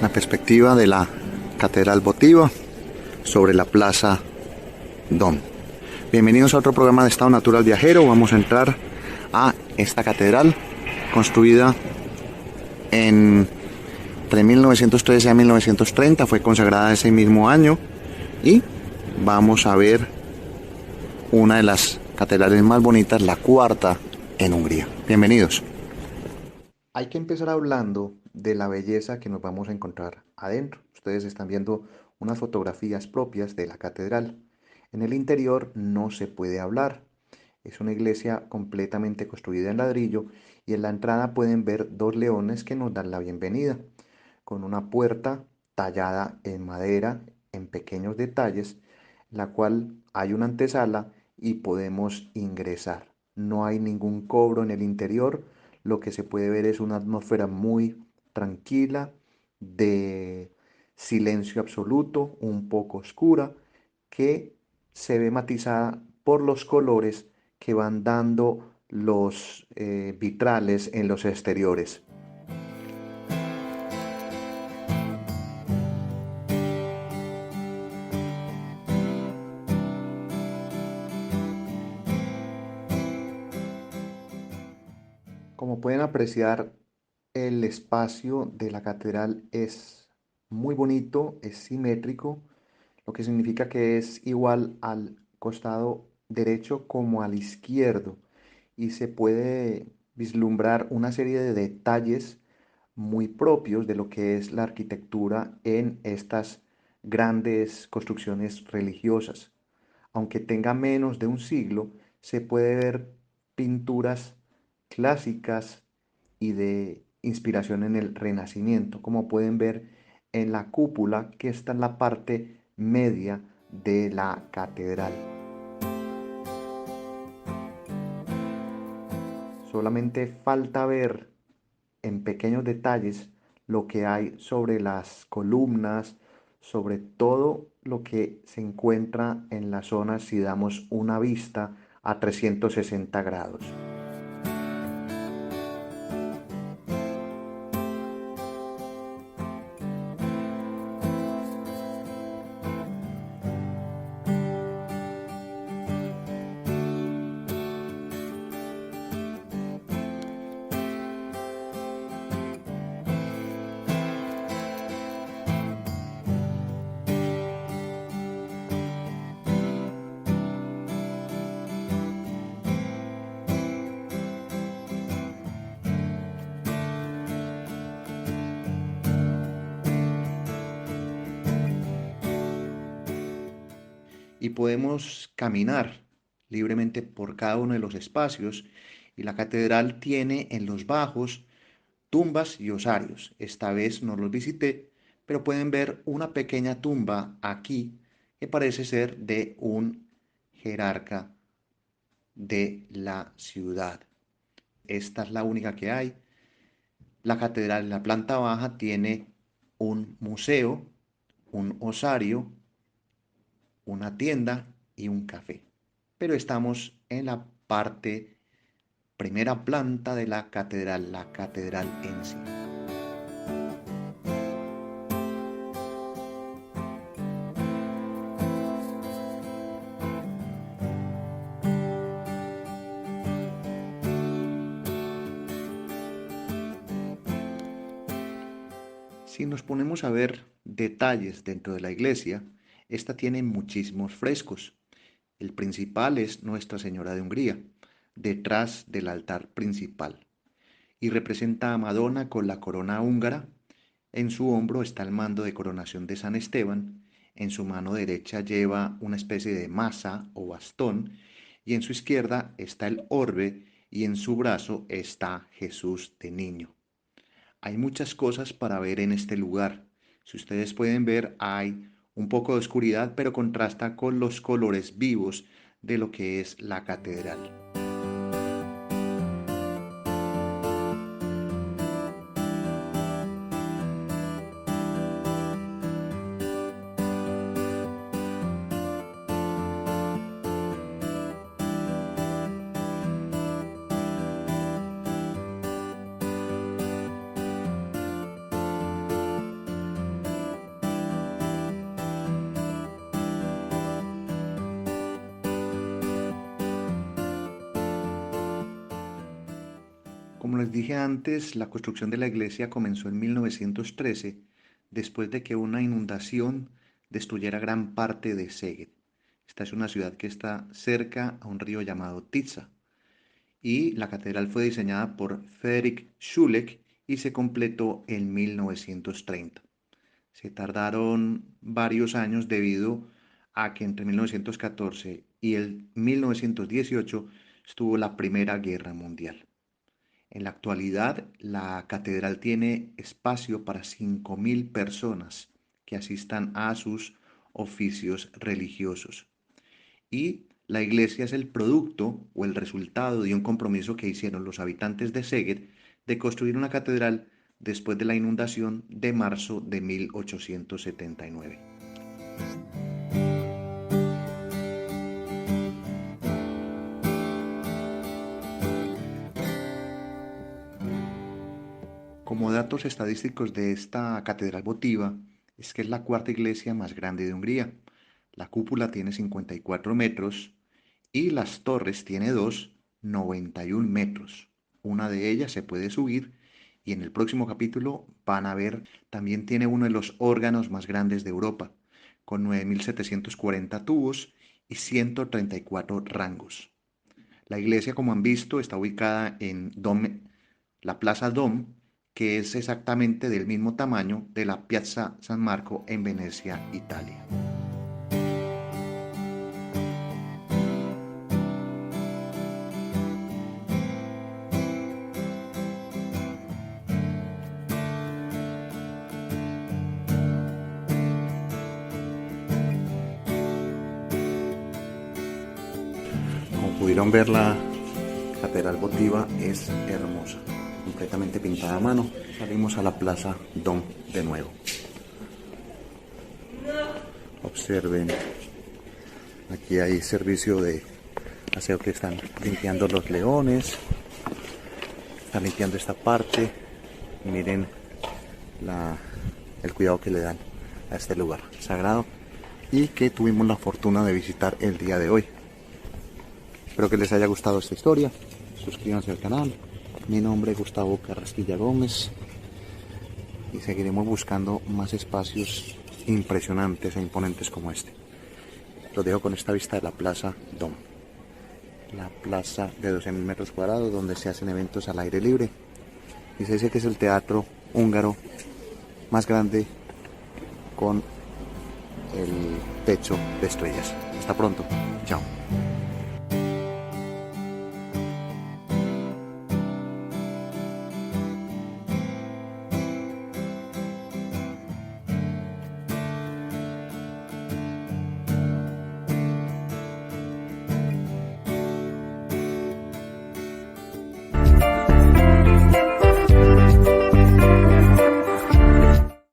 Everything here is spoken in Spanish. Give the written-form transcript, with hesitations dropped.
la perspectiva de la Catedral Votiva sobre la Plaza Dom. Bienvenidos a otro programa de Estado Natural Viajero. Vamos a entrar a esta catedral construida entre 1913 a 1930, fue consagrada ese mismo año, y vamos a ver una de las catedrales más bonitas, la cuarta en Hungría. Bienvenidos. Hay que empezar hablando de la belleza que nos vamos a encontrar adentro. Ustedes están viendo unas fotografías propias de la catedral. En el interior no se puede hablar. Es una iglesia completamente construida en ladrillo y en la entrada pueden ver dos leones que nos dan la bienvenida, con una puerta tallada en madera en pequeños detalles, la cual hay una antesala y podemos ingresar. No hay ningún cobro en el interior. Lo que se puede ver es una atmósfera muy tranquila, de silencio absoluto, un poco oscura, que se ve matizada por los colores que van dando los vitrales en los exteriores. Como pueden apreciar, el espacio de la catedral es muy bonito, es simétrico, lo que significa que es igual al costado derecho como al izquierdo, y se puede vislumbrar una serie de detalles muy propios de lo que es la arquitectura en estas grandes construcciones religiosas. Aunque tenga menos de un siglo, se puede ver pinturas clásicas y de inspiración en el Renacimiento, como pueden ver en la cúpula que está en la parte media de la catedral. Solamente falta ver en pequeños detalles lo que hay sobre las columnas, sobre todo lo que se encuentra en la zona si damos una vista a 360 grados. Y podemos caminar libremente por cada uno de los espacios, y la catedral tiene en los bajos tumbas y osarios. Esta vez no los visité, pero pueden ver una pequeña tumba aquí que parece ser de un jerarca de la ciudad. Esta es la única que hay. La catedral en la planta baja tiene un museo, un osario, una tienda y un café. Pero estamos en la parte primera planta de la catedral en sí. Si nos ponemos a ver detalles dentro de la iglesia, esta tiene muchísimos frescos. El principal es Nuestra Señora de Hungría, detrás del altar principal, y representa a Madonna con la corona húngara. En su hombro está el mando de coronación de San Esteban, en su mano derecha lleva una especie de maza o bastón, y en su izquierda está el orbe, y en su brazo está Jesús de niño. Hay muchas cosas para ver en este lugar. Si ustedes pueden ver, hay un poco de oscuridad, pero contrasta con los colores vivos de lo que es la catedral. Como les dije antes, la construcción de la iglesia comenzó en 1913, después de que una inundación destruyera gran parte de Szeged. Esta es una ciudad que está cerca a un río llamado Tisza, y la catedral fue diseñada por Friedrich Schulich y se completó en 1930. Se tardaron varios años debido a que entre 1914 y el 1918 estuvo la Primera Guerra Mundial. En la actualidad, la catedral tiene espacio para 5.000 personas que asistan a sus oficios religiosos. Y la iglesia es el producto o el resultado de un compromiso que hicieron los habitantes de Szeged de construir una catedral después de la inundación de marzo de 1879. Como datos estadísticos de esta catedral votiva, es que es la cuarta iglesia más grande de Hungría. La cúpula tiene 54 metros y las torres tiene dos, 91 metros. Una de ellas se puede subir y en el próximo capítulo van a ver, también tiene uno de los órganos más grandes de Europa, con 9.740 tubos y 134 rangos. La iglesia, como han visto, está ubicada en la Plaza Dom, que es exactamente del mismo tamaño de la Piazza San Marco en Venecia, Italia. Como pudieron ver, la catedral votiva es hermosa, completamente pintada a mano. Salimos a la Plaza Dom de nuevo. Observen, aquí hay servicio de aseo que están limpiando los leones, están limpiando esta parte. Miren el cuidado que le dan a este lugar sagrado y que tuvimos la fortuna de visitar el día de hoy. Espero que les haya gustado esta historia. Suscríbanse al canal. Mi nombre es Gustavo Carrasquilla Gómez y seguiremos buscando más espacios impresionantes e imponentes como este. Los dejo con esta vista de la Plaza Dom, la plaza de 12.000 metros cuadrados donde se hacen eventos al aire libre y se dice que es el teatro húngaro más grande con el techo de estrellas. Hasta pronto. Chao.